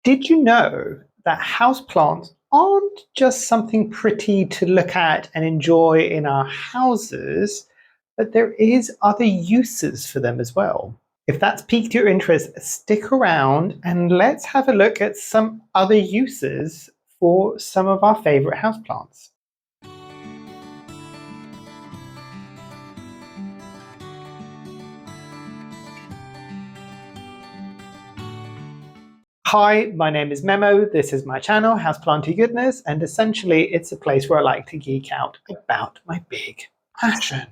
Did you know that houseplants aren't just something pretty to look at and enjoy in our houses, but there is other uses for them as well? If that's piqued your interest, stick around and let's have a look at some other uses for some of our favorite houseplants. Hi, my name is Memo. This is my channel, Houseplantygoodness, and essentially it's a place where I like to geek out about my big passion.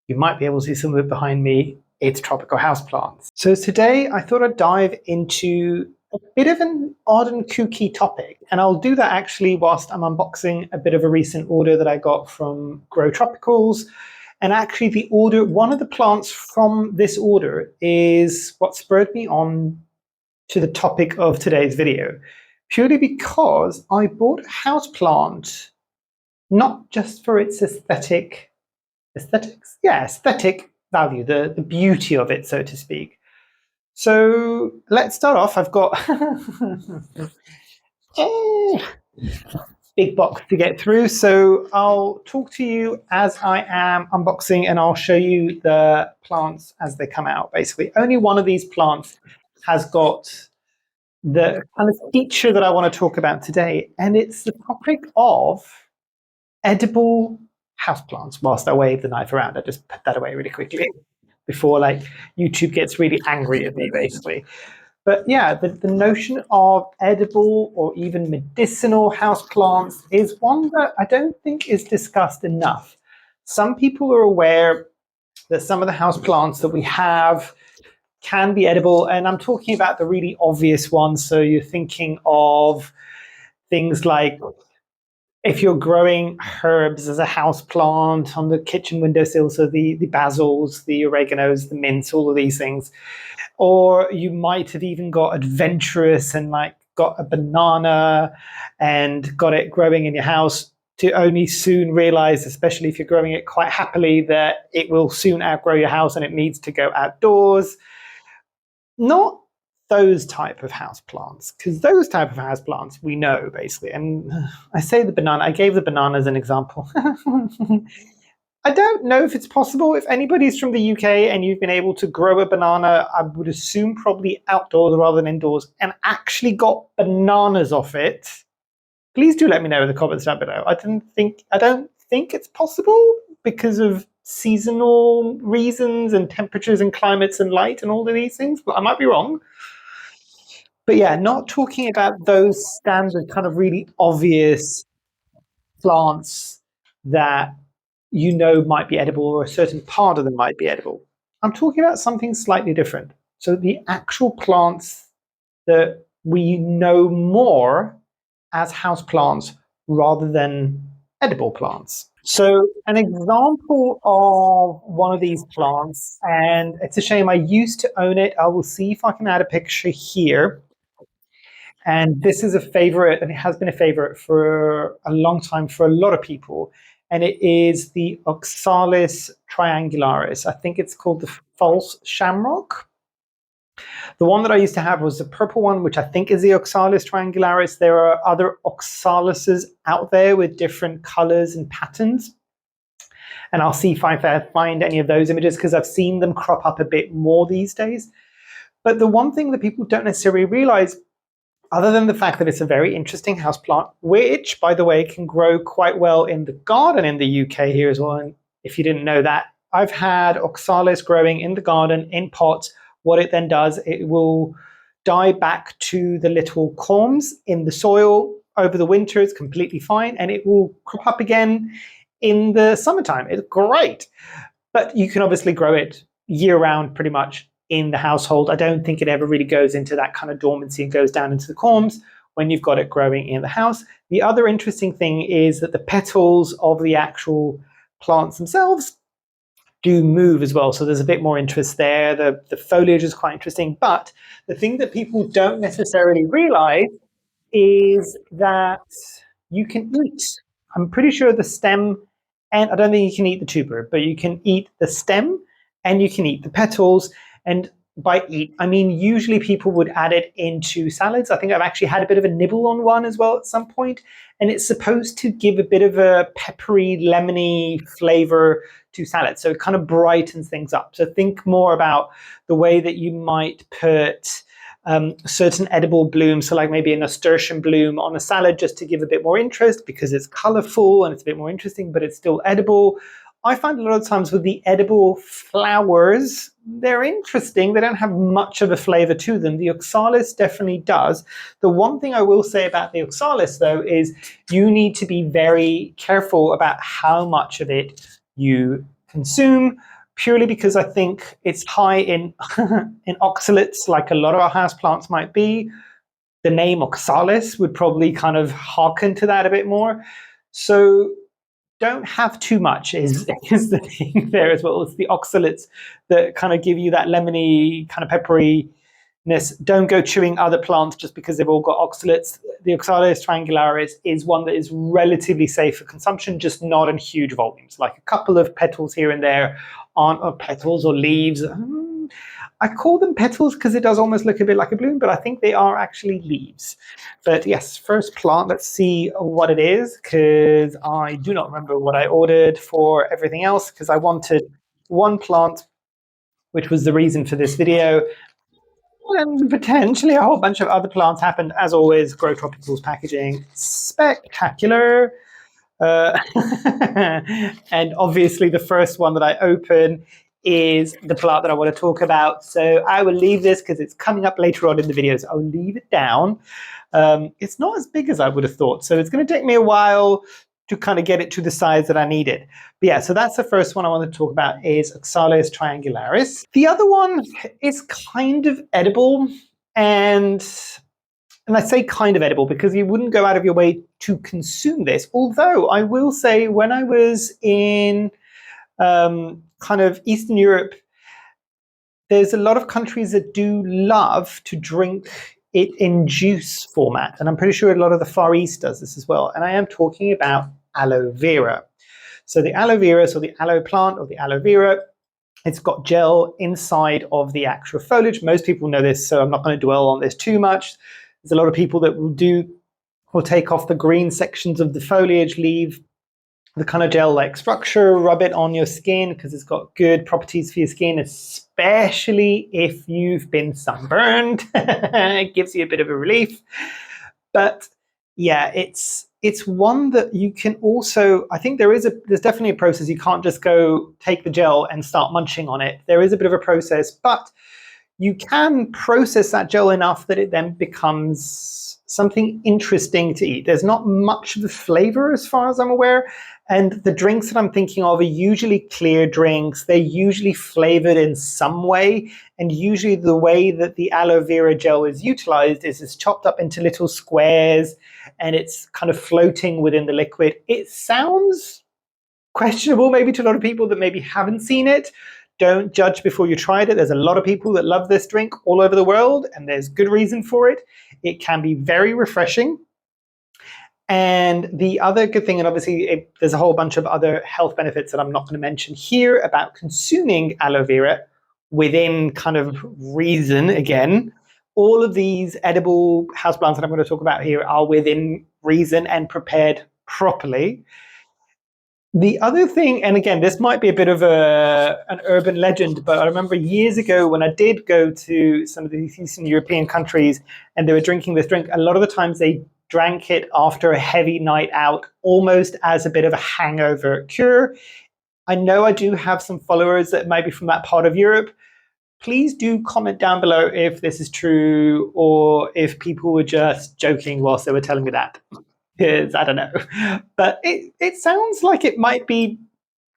You might be able to see some of it behind me. It's tropical houseplants. So today I thought I'd dive into a bit of an odd and kooky topic, and I'll do that actually whilst I'm unboxing a bit of a recent order that I got from Grow Tropicals. And actually one of the plants from this order is what spurred me on to the topic of today's video, purely because I bought a houseplant not just for its aesthetic value, the beauty of it, so to speak. So let's start off. I've got big box to get through, so I'll talk to you as I am unboxing and I'll show you the plants as they come out. Basically, only one of these plants has got the kind of feature that I want to talk about today, and it's the topic of edible houseplants. Whilst I wave the knife around, I just put that away really quickly before YouTube gets really angry at me, basically. But yeah, the notion of edible or even medicinal houseplants is one that I don't think is discussed enough. Some people are aware that some of the houseplants that we have can be edible, and I'm talking about the really obvious ones. So you're thinking of things like if you're growing herbs as a house plant on the kitchen windowsill, so the basils, the oreganos, the mints, all of these things. Or you might have even got adventurous and got a banana and got it growing in your house, to only soon realize, especially if you're growing it quite happily, that it will soon outgrow your house and it needs to go outdoors. Not those type of houseplants, because those type of houseplants we know, basically. And I say the banana, I gave the banana as an example. I don't know if it's possible. If anybody's from the UK and you've been able to grow a banana, I would assume probably outdoors rather than indoors, and actually got bananas off it, please do let me know in the comments down below. I don't think it's possible because of seasonal reasons and temperatures and climates and light and all of these things, but I might be wrong. But yeah, not talking about those standard kind of really obvious plants that you know might be edible, or a certain part of them might be edible. I'm talking about something slightly different. So the actual plants that we know more as houseplants rather than edible plants. So an example of one of these plants, and it's a shame I used to own it. I will see if I can add a picture here. And this is a favorite, and it has been a favorite for a long time for a lot of people. And it is the Oxalis triangularis. I think it's called the false shamrock. The one that I used to have was the purple one, which I think is the Oxalis triangularis. There are other Oxalises out there with different colors and patterns. And I'll see if I find any of those images, because I've seen them crop up a bit more these days. But the one thing that people don't necessarily realize, other than the fact that it's a very interesting houseplant, which, by the way, can grow quite well in the garden in the UK here as well. And if you didn't know that, I've had Oxalis growing in the garden in pots. What it then does, it will die back to the little corms in the soil over the winter. It's completely fine, and it will crop up again in the summertime. It's great. But you can obviously grow it year-round pretty much in the household. I don't think it ever really goes into that kind of dormancy and goes down into the corms when you've got it growing in the house. The other interesting thing is that the petals of the actual plants themselves do move as well, so there's a bit more interest there. The foliage is quite interesting, but the thing that people don't necessarily realize is that you can eat, I'm pretty sure, the stem, and I don't think you can eat the tuber, but you can eat the stem and you can eat the petals. And by eat, I mean usually people would add it into salads. I think I've actually had a bit of a nibble on one as well at some point, and it's supposed to give a bit of a peppery, lemony flavor to salad. So it kind of brightens things up. So think more about the way that you might put certain edible blooms, so like maybe a nasturtium bloom on a salad just to give a bit more interest because it's colorful and it's a bit more interesting, but it's still edible. I find a lot of times with the edible flowers, they're interesting. They don't have much of a flavor to them. The Oxalis definitely does. The one thing I will say about the Oxalis, though, is you need to be very careful about how much of it you consume, purely because I think it's high in, in oxalates, like a lot of our houseplants might be. The name Oxalis would probably kind of hearken to that a bit more. So don't have too much is the thing there as well. It's the oxalates that kind of give you that lemony, kind of pepperiness. Don't go chewing other plants just because they've all got oxalates. The Oxalis triangularis is one that is relatively safe for consumption, just not in huge volumes. Like a couple of petals here and there aren't petals or leaves. I call them petals because it does almost look a bit like a bloom, but I think they are actually leaves. But yes, first plant, let's see what it is, because I do not remember what I ordered for everything else, because I wanted one plant, which was the reason for this video, and potentially a whole bunch of other plants happened. As always, Grow Tropicals packaging, spectacular. And obviously the first one that I open is the plant that I want to talk about. So I will leave this because it's coming up later on in the videos. I'll leave it down. It's not as big as I would have thought. So it's going to take me a while to kind of get it to the size that I need it. But yeah, so that's the first one I want to talk about is Oxalis triangularis. The other one is kind of edible, and I say kind of edible because you wouldn't go out of your way to consume this. Although I will say when I was in kind of Eastern Europe, there's a lot of countries that do love to drink it in juice format. And I'm pretty sure a lot of the Far East does this as well. And I am talking about aloe vera. So the aloe vera, so the aloe plant or the aloe vera, it's got gel inside of the actual foliage. Most people know this, so I'm not going to dwell on this too much. There's a lot of people that will take off the green sections of the foliage, leave the kind of gel-like structure, rub it on your skin because it's got good properties for your skin, especially if you've been sunburned. It gives you a bit of a relief. But yeah, it's one that you can also, I think there's definitely a process. You can't just go take the gel and start munching on it. There is a bit of a process, but you can process that gel enough that it then becomes something interesting to eat. There's not much of the flavor as far as I'm aware. And the drinks that I'm thinking of are usually clear drinks. They're usually flavored in some way. And usually the way that the aloe vera gel is utilized is it's chopped up into little squares and it's kind of floating within the liquid. It sounds questionable maybe to a lot of people that maybe haven't seen it. Don't judge before you tried it. There's a lot of people that love this drink all over the world, and there's good reason for it. It can be very refreshing. And the other good thing, and obviously there's a whole bunch of other health benefits that I'm not going to mention here about consuming aloe vera within kind of reason again. All of these edible houseplants that I'm going to talk about here are within reason and prepared properly. The other thing, and again, this might be a bit of an urban legend, but I remember years ago when I did go to some of these Eastern European countries and they were drinking this drink, a lot of the times they drank it after a heavy night out, almost as a bit of a hangover cure. I know I do have some followers that might be from that part of Europe. Please do comment down below if this is true or if people were just joking whilst they were telling me that. Because I don't know, but it sounds like it might be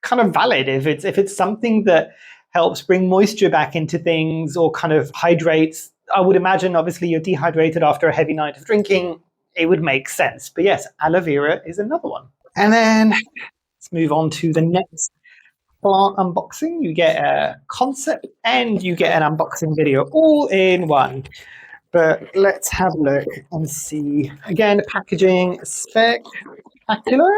kind of valid if it's something that helps bring moisture back into things or kind of hydrates. I would imagine obviously you're dehydrated after a heavy night of drinking. It would make sense. But yes, aloe vera is another one. And then let's move on to the next plant unboxing. You get a concept and you get an unboxing video all in one. But let's have a look and see. Again, packaging spectacular.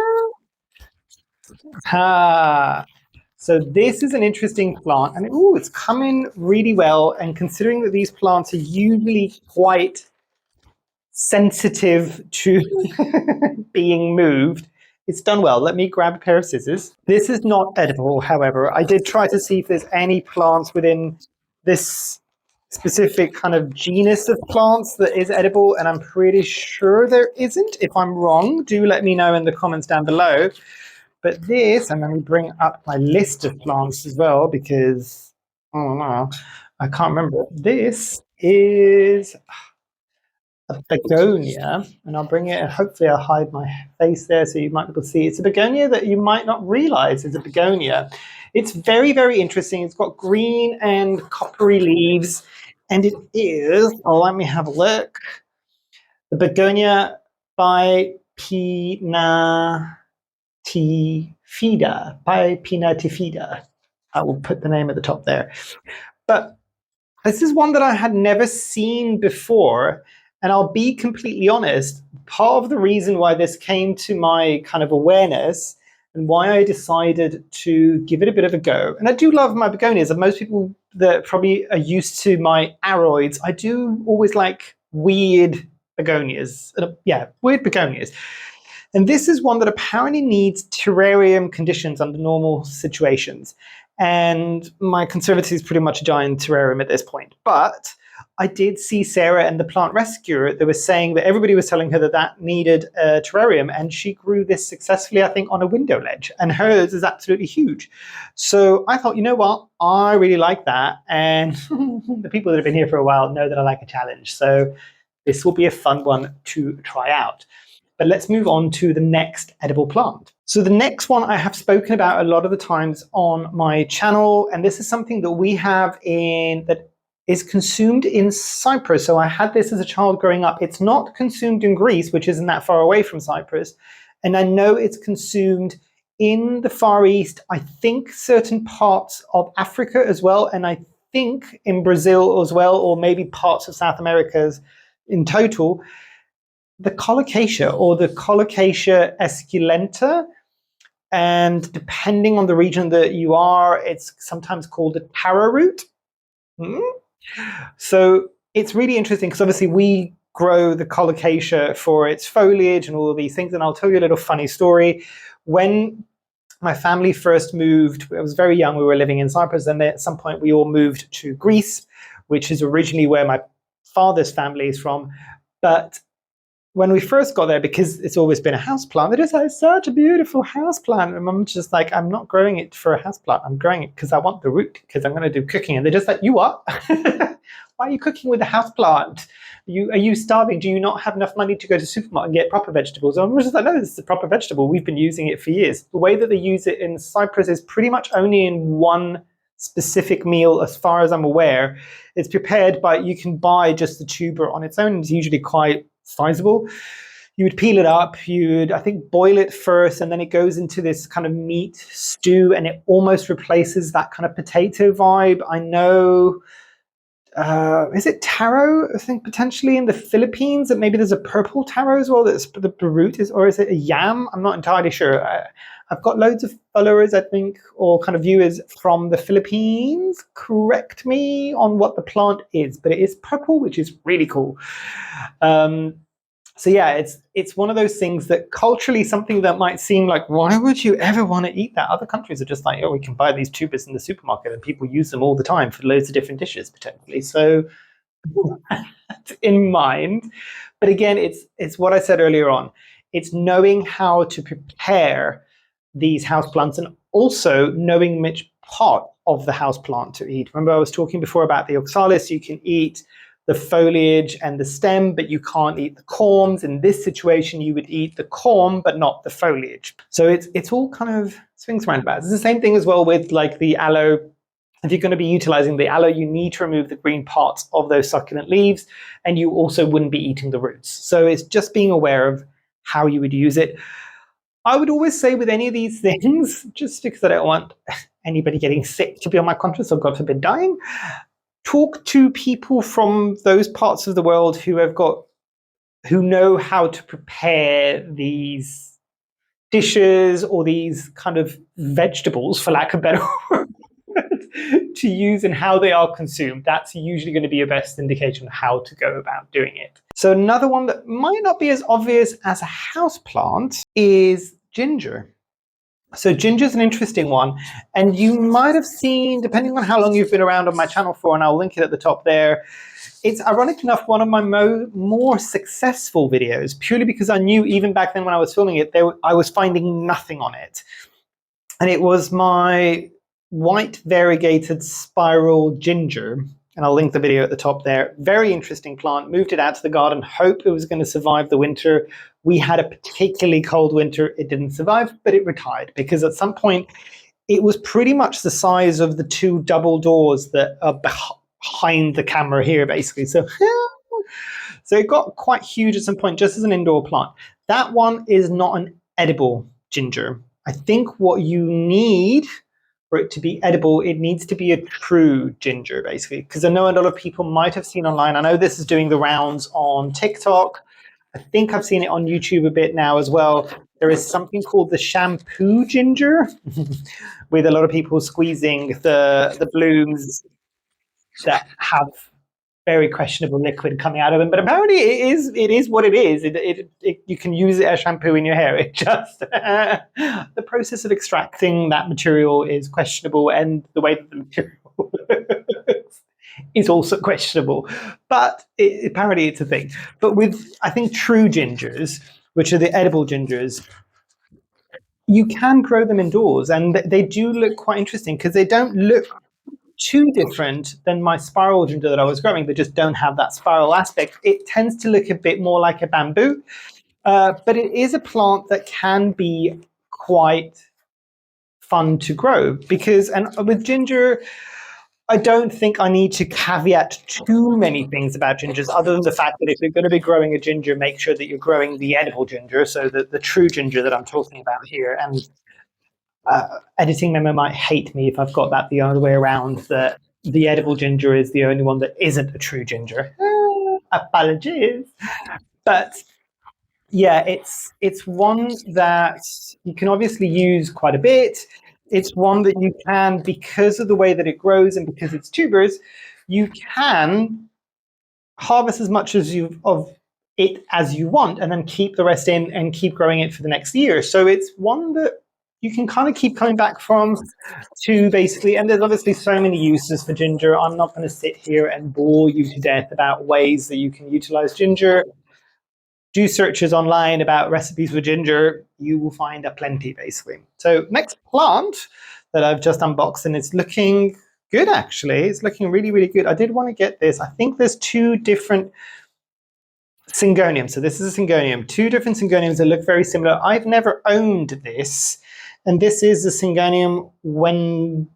So this is an interesting plant, and ooh, it's coming really well. And considering that these plants are usually quite sensitive to being moved, it's done well. Let me grab a pair of scissors. This is not edible, however. I did try to see if there's any plants within this specific kind of genus of plants that is edible, and I'm pretty sure there isn't. If I'm wrong, do let me know in the comments down below. But this, and let me bring up my list of plants as well, because, oh no, I can't remember. This is a begonia, and I'll bring it, and hopefully I'll hide my face there so you might be able to see. It's a begonia that you might not realize is a begonia. It's very, very interesting. It's got green and coppery leaves, and it is, oh, let me have a look, the begonia bipinnatifida. Bipinnatifida. I will put the name at the top there. But this is one that I had never seen before. And I'll be completely honest, part of the reason why this came to my kind of awareness and why I decided to give it a bit of a go. And I do love my begonias, and most people that probably are used to my aroids, I do always like weird begonias. Yeah, weird begonias. And this is one that apparently needs terrarium conditions under normal situations. And my conservatory is pretty much a giant terrarium at this point. But I did see Sarah and the plant rescuer that was saying that everybody was telling her that that needed a terrarium, and she grew this successfully, I think, on a window ledge, and hers is absolutely huge. So I thought, you know what, I really like that, and the people that have been here for a while know that I like a challenge. So this will be a fun one to try out. But let's move on to the next edible plant. So the next one I have spoken about a lot of the times on my channel, and this is something that we have in that is consumed in Cyprus. So I had this as a child growing up. It's not consumed in Greece, which isn't that far away from Cyprus. And I know it's consumed in the Far East, I think certain parts of Africa as well, and I think in Brazil as well, or maybe parts of South America in total. The Colocasia, or the Colocasia esculenta, and depending on the region that you are, it's sometimes called a taro root. So it's really interesting because obviously we grow the Colocasia for its foliage and all of these things. And I'll tell you a little funny story. When my family first moved, I was very young, we were living in Cyprus, and then at some point we all moved to Greece, which is originally where my father's family is from. But when we first got there, because it's always been a houseplant, they just had such a beautiful houseplant. And I'm just like, I'm not growing it for a houseplant. I'm growing it because I want the root, because I'm going to do cooking. And they're just like, you what? Why are you cooking with a houseplant? Are you starving? Do you not have enough money to go to the supermarket and get proper vegetables? And I'm just like, no, this is a proper vegetable. We've been using it for years. The way that they use it in Cyprus is pretty much only in one specific meal, as far as I'm aware. It's prepared by, you can buy just the tuber on its own. It's usually quite sizable. You would peel it up, you would, I think, boil it first, and then it goes into this kind of meat stew, and it almost replaces that kind of potato vibe. I know, is it taro? I think potentially in the Philippines, that maybe there's a purple taro as well, that's the root is, or is it a yam? I'm not entirely sure. I've got loads of followers, I think, or kind of viewers from the Philippines. Correct me on what the plant is, but it is purple, which is really cool. So yeah, it's one of those things that culturally, something that might seem like, why would you ever want to eat that? Other countries are just like, oh, we can buy these tubers in the supermarket, and people use them all the time for loads of different dishes potentially. So in mind. But again, it's what I said earlier on. It's knowing how to prepare these houseplants, and also knowing which part of the houseplant to eat. Remember, I was talking before about the Oxalis. You can eat the foliage and the stem, but you can't eat the corms. In this situation, you would eat the corm, but not the foliage. So it's all kind of swings roundabouts. It's the same thing as well with like the aloe. If you're going to be utilizing the aloe, you need to remove the green parts of those succulent leaves, and you also wouldn't be eating the roots. So it's just being aware of how you would use it. I would always say with any of these things, just because I don't want anybody getting sick to be on my conscience, or God forbid dying, talk to people from those parts of the world who know how to prepare these dishes or these kind of vegetables, for lack of a better word, to use and how they are consumed. That's usually going to be your best indication of how to go about doing it. So another one that might not be as obvious as a houseplant is ginger. So ginger is an interesting one, and you might have seen, depending on how long you've been around on my channel for, and I'll link it at the top there, it's ironic enough one of my more successful videos, purely because I knew even back then when I was filming it, I was finding nothing on it. And it was my white variegated spiral ginger, and I'll link the video at the top there. Very interesting plant. Moved it out to the garden, hoped it was going to survive the winter. We had a particularly cold winter. It didn't survive, but it retired because at some point it was pretty much the size of the two double doors that are behind the camera here, basically. So it got quite huge at some point, just as an indoor plant. That one is not an edible ginger. I think what you need for it to be edible, it needs to be a true ginger, basically. Because I know a lot of people might have seen online. I know this is doing the rounds on TikTok. I think I've seen it on YouTube a bit now as well. There is something called the shampoo ginger, with a lot of people squeezing the blooms that have very questionable liquid coming out of them. But apparently it is what it is. You can use it as shampoo in your hair. It just the process of extracting that material is questionable, and the way that the material works is also questionable. But apparently it's a thing. But with, I think, true gingers, which are the edible gingers, you can grow them indoors, and they do look quite interesting because they don't look too different than my spiral ginger that I was growing. They just don't have that spiral aspect. It tends to look a bit more like a bamboo, but it is a plant that can be quite fun to grow because, and with ginger, I don't think I need to caveat too many things about gingers, other than the fact that if you're going to be growing a ginger, make sure that you're growing the edible ginger, so the true ginger that I'm talking about here. And editing memo might hate me if I've got that the other way around, that the edible ginger is the only one that isn't a true ginger. Apologies. But yeah, it's one that you can obviously use quite a bit. It's one that you can, because of the way that it grows and because it's tubers, you can harvest as much of it as you want and then keep the rest in and keep growing it for the next year. So it's one that you can kind of keep coming back from to, basically, and there's obviously so many uses for ginger. I'm not going to sit here and bore you to death about ways that you can utilize ginger. Do searches online about recipes for ginger. You will find a plenty, basically. So next plant that I've just unboxed, and it's looking good, actually. It's looking really, really good. I did want to get this. I think there's two different syngoniums. So this is a syngonium. Two different syngoniums that look very similar. I've never owned this. And this is the syngonium Wendlandii?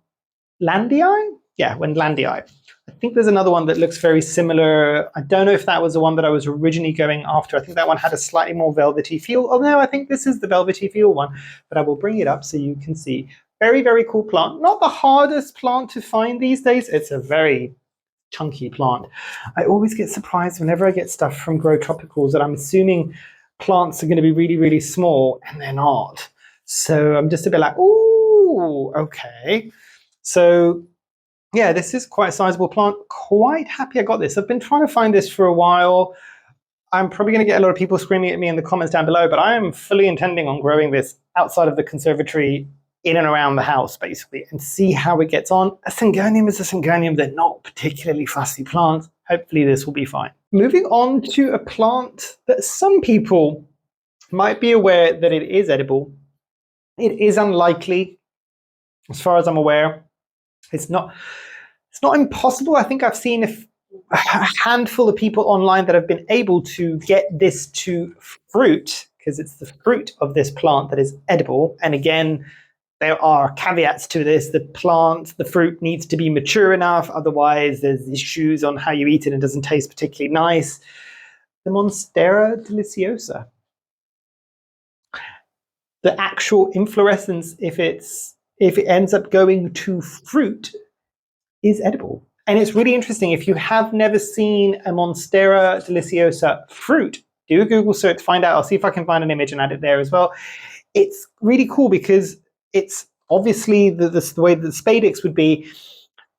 Yeah, Wendlandii. I think there's another one that looks very similar. I don't know if that was the one that I was originally going after. I think that one had a slightly more velvety feel. Oh no, I think this is the velvety feel one, but I will bring it up so you can see. Very, very cool plant. Not the hardest plant to find these days. It's a very chunky plant. I always get surprised whenever I get stuff from Grow Tropicals that I'm assuming plants are going to be really, really small, and they're not. So I'm just a bit like, ooh, okay. So yeah, this is quite a sizable plant. Quite happy I got this. I've been trying to find this for a while. I'm probably going to get a lot of people screaming at me in the comments down below, but I am fully intending on growing this outside of the conservatory, in and around the house, basically, and see how it gets on. A syngonium is a syngonium. They're not particularly fussy plants. Hopefully this will be fine. Moving on to a plant that some people might be aware that it is edible. It is unlikely, as far as I'm aware. It's not impossible. I think I've seen a handful of people online that have been able to get this to fruit, because it's the fruit of this plant that is edible. And again, there are caveats to this. The fruit needs to be mature enough. Otherwise, there's issues on how you eat it and it doesn't taste particularly nice. The Monstera Deliciosa. The actual inflorescence, if it ends up going to fruit, is edible. And it's really interesting. If you have never seen a Monstera Deliciosa fruit, do a Google search, find out. I'll see if I can find an image and add it there as well. it's really cool because it's obviously the way that the spadix would be,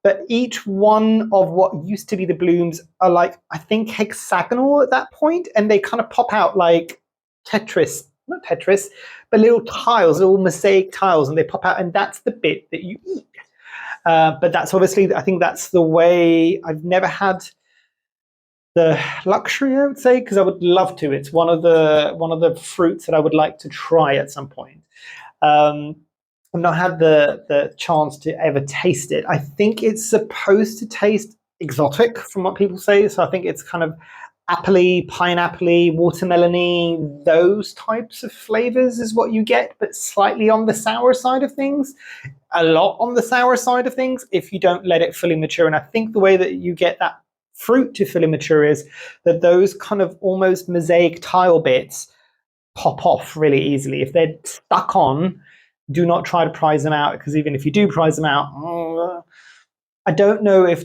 but each one of what used to be the blooms are like, I think, hexagonal at that point, and they kind of pop out like Tetris, not Tetris, but little tiles, little mosaic tiles, and they pop out, and that's the bit that you eat. But that's obviously, I think that's the way. I've never had the luxury, I would say, because I would love to. It's one of the fruits that I would like to try at some point. I've not had the chance to ever taste it. I think it's supposed to taste exotic from what people say. So I think it's kind of appley, pineapple-y, watermelon-y, those types of flavors is what you get, but slightly on the sour side of things. A lot on the sour side of things if you don't let it fully mature. And I think the way that you get that fruit to fully mature is that those kind of almost mosaic tile bits pop off really easily. If they're stuck on, do not try to prize them out, because even if you do prize them out, I don't know if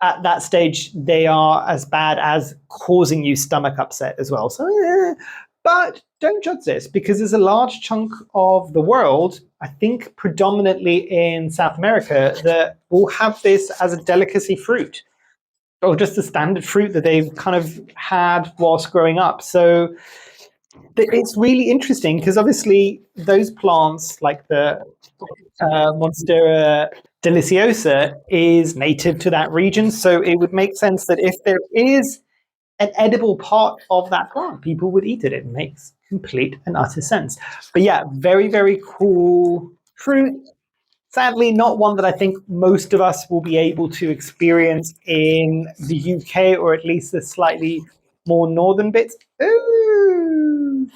at that stage they are as bad as causing you stomach upset as well. So, but don't judge this, because there's a large chunk of the world, I think predominantly in South America, that will have this as a delicacy fruit, or just a standard fruit that they've kind of had whilst growing up. So it's really interesting because obviously those plants, like the Monstera Deliciosa, is native to that region. So it would make sense that if there is an edible part of that plant, people would eat it. It makes complete and utter sense. But yeah, very, very cool fruit. Sadly, not one that I think most of us will be able to experience in the UK, or at least the slightly more northern bits. Ooh.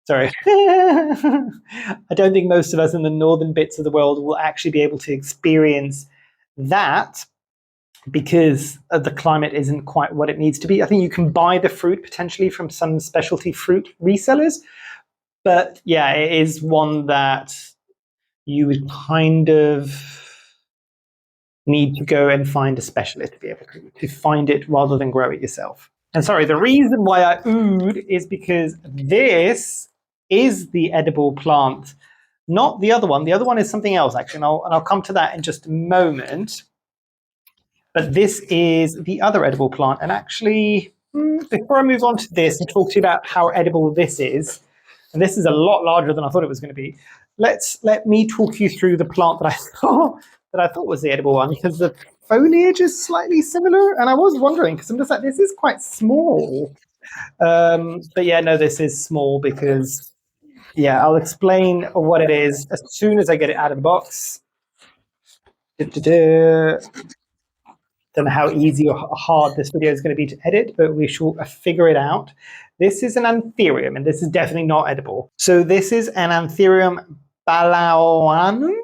Sorry. I don't think most of us in the northern bits of the world will actually be able to experience that, because the climate isn't quite what it needs to be. I think you can buy the fruit potentially from some specialty fruit resellers, but yeah, it is one that you would kind of need to go and find a specialist to be able to find it rather than grow it yourself. And sorry, the reason why I oohed is because this is the edible plant, not the other one. The other one is something else, actually, and I'll come to that in just a moment. But this is the other edible plant. And actually, before I move on to this and talk to you about how edible this is, and this is a lot larger than I thought it was going to be, let me talk you through the plant that I thought was the edible one, because the foliage is slightly similar. And I was wondering, because I'm just like, this is quite small. But yeah, no, this is small because, yeah, I'll explain what it is as soon as I get it out of the box. Don't know how easy or hard this video is going to be to edit, but we shall figure it out. This is an Anthurium, and this is definitely not edible. So this is an Anthurium balaoanum.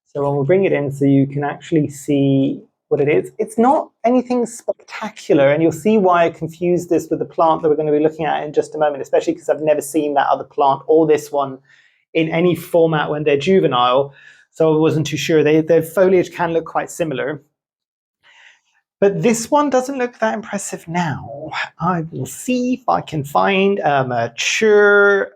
So we'll bring it in so you can actually see what it is. It's not anything spectacular, and you'll see why I confused this with the plant that we're going to be looking at in just a moment, especially because I've never seen that other plant or this one in any format when they're juvenile. So I wasn't too sure. Their foliage can look quite similar. But this one doesn't look that impressive now. I will see if I can find a mature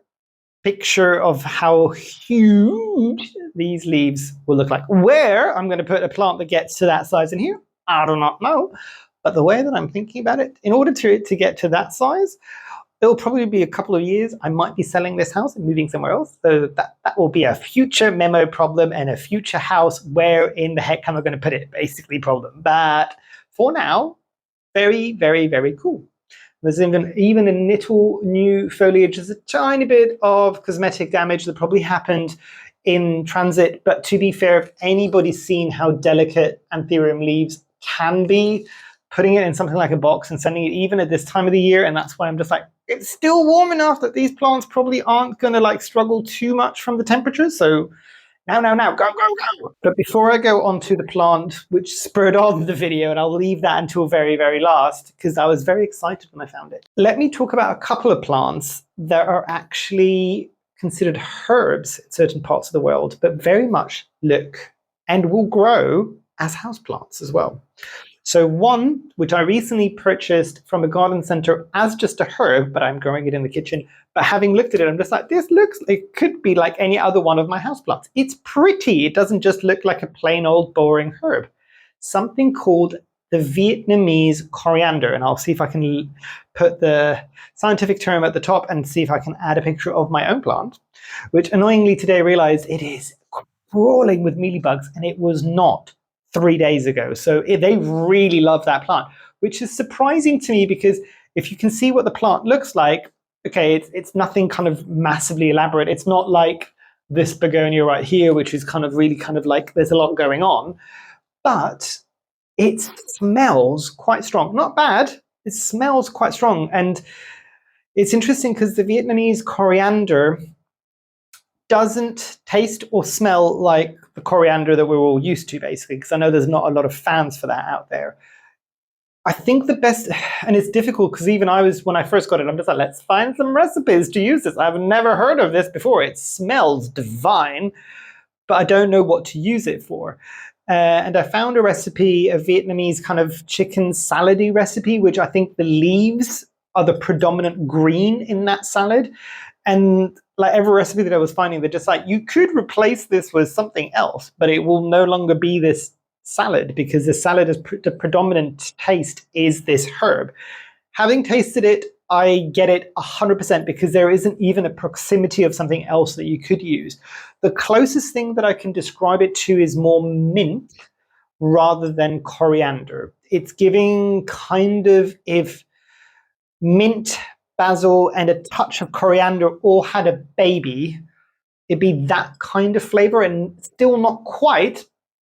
picture of how huge these leaves will look like. Where I'm going to put a plant that gets to that size in here, I do not know. But the way that I'm thinking about it, in order to get to that size, it'll probably be a couple of years. I might be selling this house and moving somewhere else. So that will be a future memo problem and a future house. Where in the heck am I going to put it? Basically problem. But for now, very, very, very cool. There's even a little new foliage. There's a tiny bit of cosmetic damage that probably happened in transit. But to be fair, if anybody's seen how delicate Anthurium leaves can be, putting it in something like a box and sending it even at this time of the year, and that's why I'm just like, it's still warm enough that these plants probably aren't going to like struggle too much from the temperatures. So now, go. But before I go on to the plant which spurred on the video, and I'll leave that until very, very last, because I was very excited when I found it. Let me talk about a couple of plants that are actually considered herbs in certain parts of the world, but very much look and will grow as houseplants as well. So one, which I recently purchased from a garden center as just a herb, but I'm growing it in the kitchen. But having looked at it, I'm just like, this looks, it could be like any other one of my houseplants. It's pretty. It doesn't just look like a plain old boring herb. Something called the Vietnamese coriander. And I'll see if I can put the scientific term at the top and see if I can add a picture of my own plant, which annoyingly today I realized it is crawling with mealybugs, and it was not 3 days ago. So they really love that plant, which is surprising to me because if you can see what the plant looks like, okay, it's nothing kind of massively elaborate. It's not like this begonia right here, which is kind of really kind of like there's a lot going on, but it smells quite strong. Not bad, it smells quite strong. And it's interesting because the Vietnamese coriander doesn't taste or smell like the coriander that we're all used to, basically, because I know there's not a lot of fans for that out there. I think the best, and it's difficult because even I was, when I first got it, I'm just like, let's find some recipes to use this. I've never heard of this before. It smells divine, but I don't know what to use it for. And I found a recipe, a Vietnamese kind of chicken salad-y recipe, which I think the leaves are the predominant green in that salad. And like every recipe that I was finding, they're just like, you could replace this with something else, but it will no longer be this salad because the salad is the predominant taste is this herb. Having tasted it, I get it 100% because there isn't even a proximity of something else that you could use. The closest thing that I can describe it to is more mint rather than coriander. It's giving kind of, if mint, basil, and a touch of coriander all had a baby, it'd be that kind of flavor, and still not quite,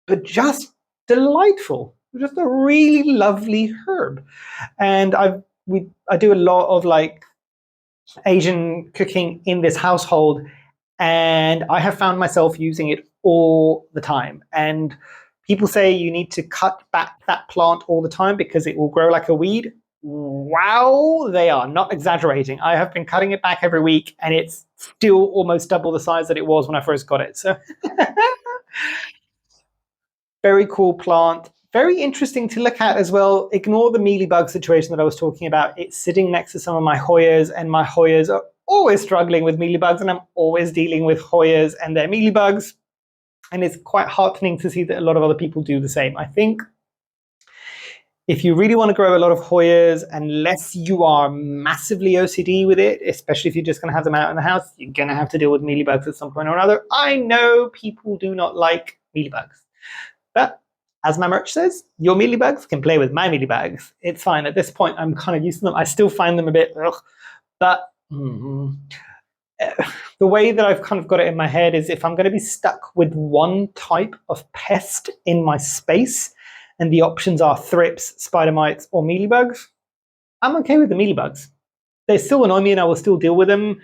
but just delightful. Just a really lovely herb. And I do a lot of like Asian cooking in this household, and I have found myself using it all the time. And people say you need to cut back that plant all the time because it will grow like a weed. Wow, they are not exaggerating. I have been cutting it back every week, and it's still almost double the size that it was when I first got it. So very cool plant. Very interesting to look at as well. Ignore the mealybug situation that I was talking about. It's sitting next to some of my Hoyas, and my Hoyas are always struggling with mealybugs, and I'm always dealing with Hoyas and their mealybugs. And it's quite heartening to see that a lot of other people do the same. I think if you really want to grow a lot of Hoyas, unless you are massively OCD with it, especially if you're just going to have them out in the house, you're going to have to deal with mealybugs at some point or another. I know people do not like mealybugs. But as my merch says, your mealybugs can play with my mealybugs. It's fine. At this point, I'm kind of used to them. I still find them a bit, ugh, but the way that I've kind of got it in my head is if I'm going to be stuck with one type of pest in my space, and the options are thrips, spider mites, or mealybugs, I'm okay with the mealybugs. They still annoy me and I will still deal with them.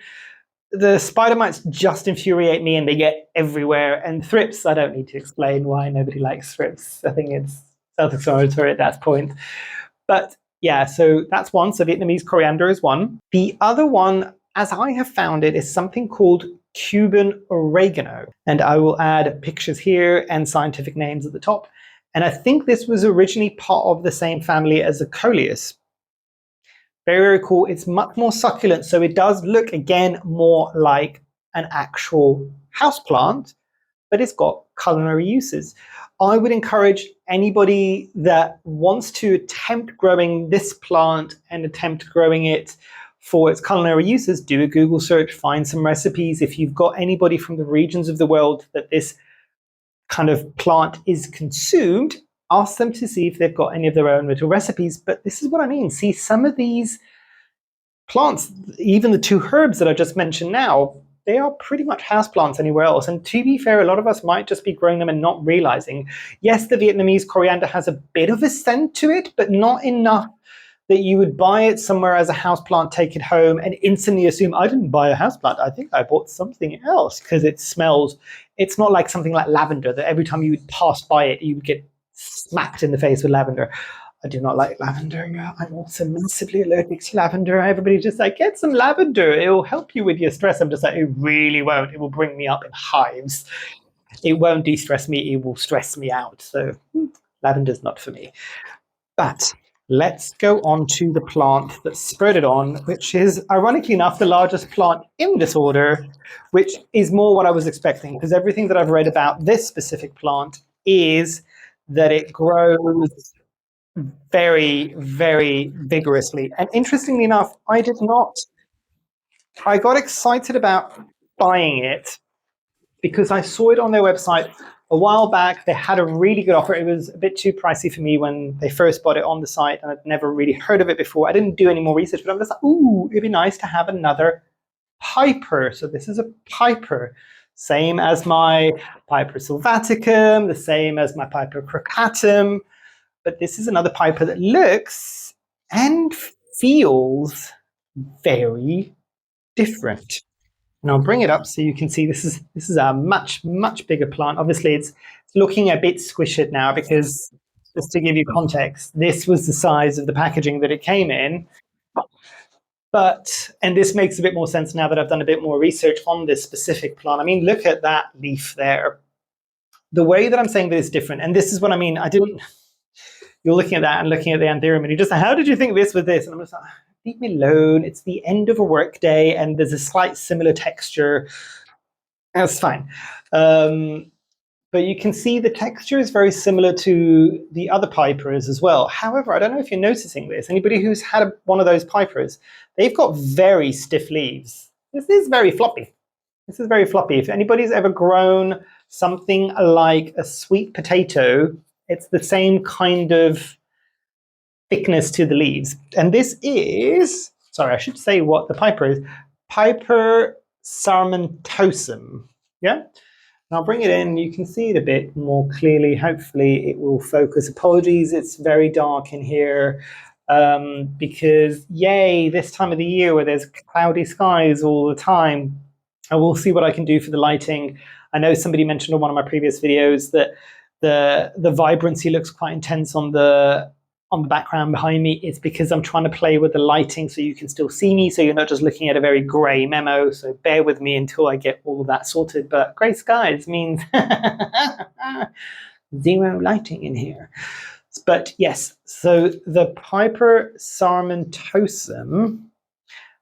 The spider mites just infuriate me and they get everywhere. And thrips, I don't need to explain why nobody likes thrips. I think it's self-explanatory at that point. But yeah, so that's one. So Vietnamese coriander is one. The other one, as I have found it, is something called Cuban oregano. And I will add pictures here and scientific names at the top. And I think this was originally part of the same family as the coleus. Very, very cool. It's much more succulent, so it does look, again, more like an actual houseplant, but it's got culinary uses. I would encourage anybody that wants to attempt growing this plant and attempt growing it for its culinary uses, do a Google search, find some recipes. If you've got anybody from the regions of the world that this kind of plant is consumed, ask them to see if they've got any of their own little recipes. But this is what I mean. See, some of these plants, even the two herbs that I just mentioned now, they are pretty much houseplants anywhere else. And to be fair, a lot of us might just be growing them and not realizing. Yes, the Vietnamese coriander has a bit of a scent to it, but not enough that you would buy it somewhere as a houseplant, take it home, and instantly assume, I didn't buy a houseplant, I think I bought something else, because it smells. It's not like something like lavender, that every time you would pass by it, you would get smacked in the face with lavender. I do not like lavender. I'm also massively allergic to lavender. Everybody's just like, get some lavender. It will help you with your stress. I'm just like, it really won't. It will bring me up in hives. It won't de-stress me. It will stress me out. So lavender's not for me. But let's go on to the plant that's spread on, which is, ironically enough, the largest plant in this order, which is more what I was expecting, because everything that I've read about this specific plant is that it grows very, very vigorously. And interestingly enough, I got excited about buying it because I saw it on their website a while back. They had a really good offer. It was a bit too pricey for me when they first bought it on the site, and I'd never really heard of it before. I didn't do any more research, but I'm just like, ooh, it'd be nice to have another Piper. So this is a Piper, same as my Piper sylvaticum, the same as my Piper crocatum, but this is another Piper that looks and feels very different. And I'll bring it up so you can see this is a much, much bigger plant. Obviously, it's looking a bit squished now because, just to give you context, this was the size of the packaging that it came in. But, and this makes a bit more sense now that I've done a bit more research on this specific plant. I mean, look at that leaf there. The way that I'm saying that is different, and this is what I mean. You're looking at that and looking at the Anthurium, and you're just like, how did you think this was this? And I'm just like, leave me alone. It's the end of a work day, and there's a slight similar texture. That's fine. But you can see the texture is very similar to the other Pipers as well. However, I don't know if you're noticing this. Anybody who's had one of those Pipers, they've got very stiff leaves. This is very floppy. This is very floppy. If anybody's ever grown something like a sweet potato, it's the same kind of thickness to the leaves. And this is, sorry, I should say what the Piper is. Piper sarmentosum. Yeah? And I'll bring it in. You can see it a bit more clearly. Hopefully it will focus. Apologies, it's very dark in here because, yay, this time of the year where there's cloudy skies all the time, I will see what I can do for the lighting. I know somebody mentioned on one of my previous videos that the vibrancy looks quite intense on the background behind me. It's because I'm trying to play with the lighting so you can still see me, so you're not just looking at a very grey memo. So bear with me until I get all of that sorted. But grey skies means zero lighting in here. But yes, so the Piper sarmentosum,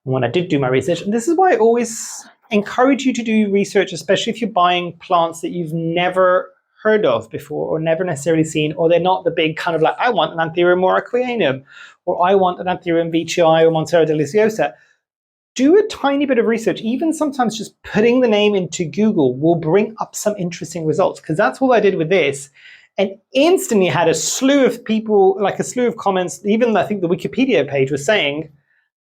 when I did do my research, and this is why I always encourage you to do research, especially if you're buying plants that you've never heard of before or never necessarily seen, or they're not the big kind of like, I want an Anthurium moraquianum, or I want an Anthurium veitchii or Monstera Deliciosa. Do a tiny bit of research. Even sometimes just putting the name into Google will bring up some interesting results, because that's all I did with this, and instantly had a slew of people, like a slew of comments. Even I think the Wikipedia page was saying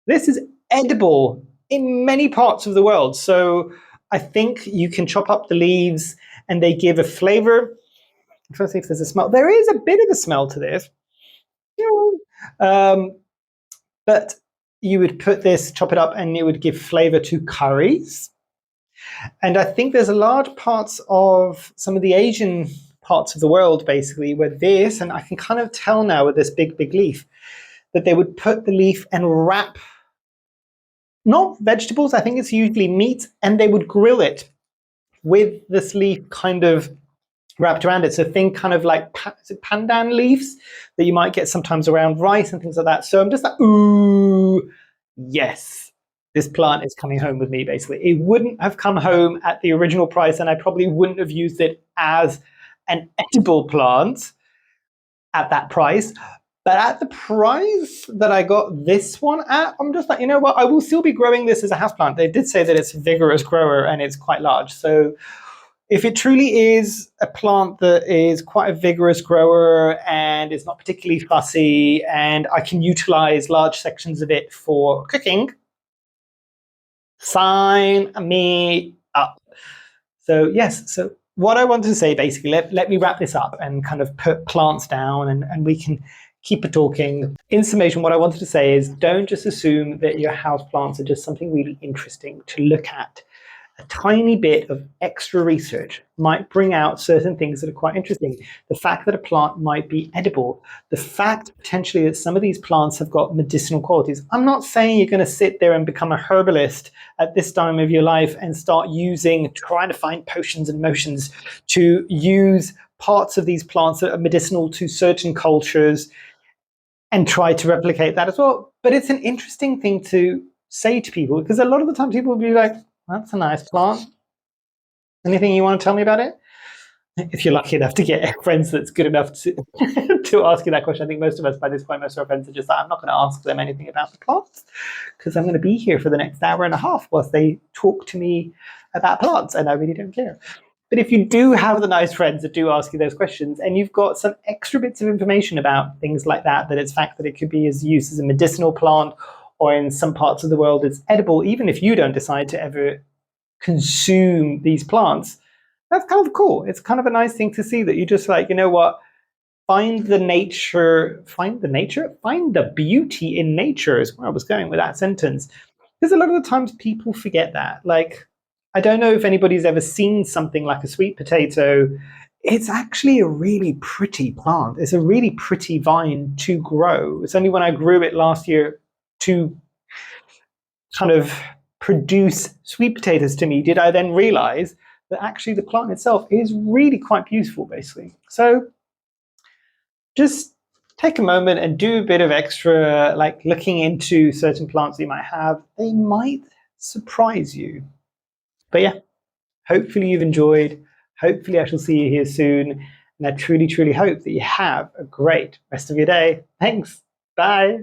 this is edible in many parts of the world. So I think you can chop up the leaves and they give a flavor. I'm trying to see if there's a smell. There is a bit of a smell to this. But you would put this, chop it up, and it would give flavor to curries. And I think there's a large parts of some of the Asian parts of the world, basically, where this, and I can kind of tell now with this big, big leaf, that they would put the leaf and wrap, not vegetables, I think it's usually meat, and they would grill it with this leaf kind of wrapped around it. So think kind of like pandan leaves that you might get sometimes around rice and things like that. So I'm just like, ooh, yes, this plant is coming home with me, basically. It wouldn't have come home at the original price, and I probably wouldn't have used it as an edible plant at that price. But at the price that I got this one at, I'm just like, you know what, I will still be growing this as a houseplant. They did say that it's a vigorous grower and it's quite large. So if it truly is a plant that is quite a vigorous grower and is not particularly fussy, and I can utilize large sections of it for cooking, sign me up. So yes, so what I want to say, basically, let me wrap this up and kind of put plants down, and we can keep it talking. In summation, what I wanted to say is, don't just assume that your house plants are just something really interesting to look at. A tiny bit of extra research might bring out certain things that are quite interesting. The fact that a plant might be edible, the fact potentially that some of these plants have got medicinal qualities. I'm not saying you're going to sit there and become a herbalist at this time of your life and start trying to find potions and motions to use parts of these plants that are medicinal to certain cultures. and try to replicate that as well. But it's an interesting thing to say to people, because a lot of the time people will be like, that's a nice plant. Anything you want to tell me about it? If you're lucky enough to get friends that's good enough to, to ask you that question. I think most of us, by this point, most of our friends are just like, I'm not going to ask them anything about the plants because I'm going to be here for the next hour and a half whilst they talk to me about plants, and I really don't care. But if you do have the nice friends that do ask you those questions, and you've got some extra bits of information about things like that, that it's fact that it could be as used as a medicinal plant, or in some parts of the world it's edible, even if you don't decide to ever consume these plants, that's kind of cool. It's kind of a nice thing to see that you just like, you know what, find the beauty in nature is where I was going with that sentence. Because a lot of the times people forget that. Like, I don't know if anybody's ever seen something like a sweet potato. It's actually a really pretty plant. It's a really pretty vine to grow. It's only when I grew it last year to kind of produce sweet potatoes to me did I then realize that actually the plant itself is really quite beautiful, basically. So just take a moment and do a bit of extra, like looking into certain plants you might have. They might surprise you. But yeah, hopefully you've enjoyed. Hopefully I shall see you here soon. And I truly, truly hope that you have a great rest of your day. Thanks. Bye.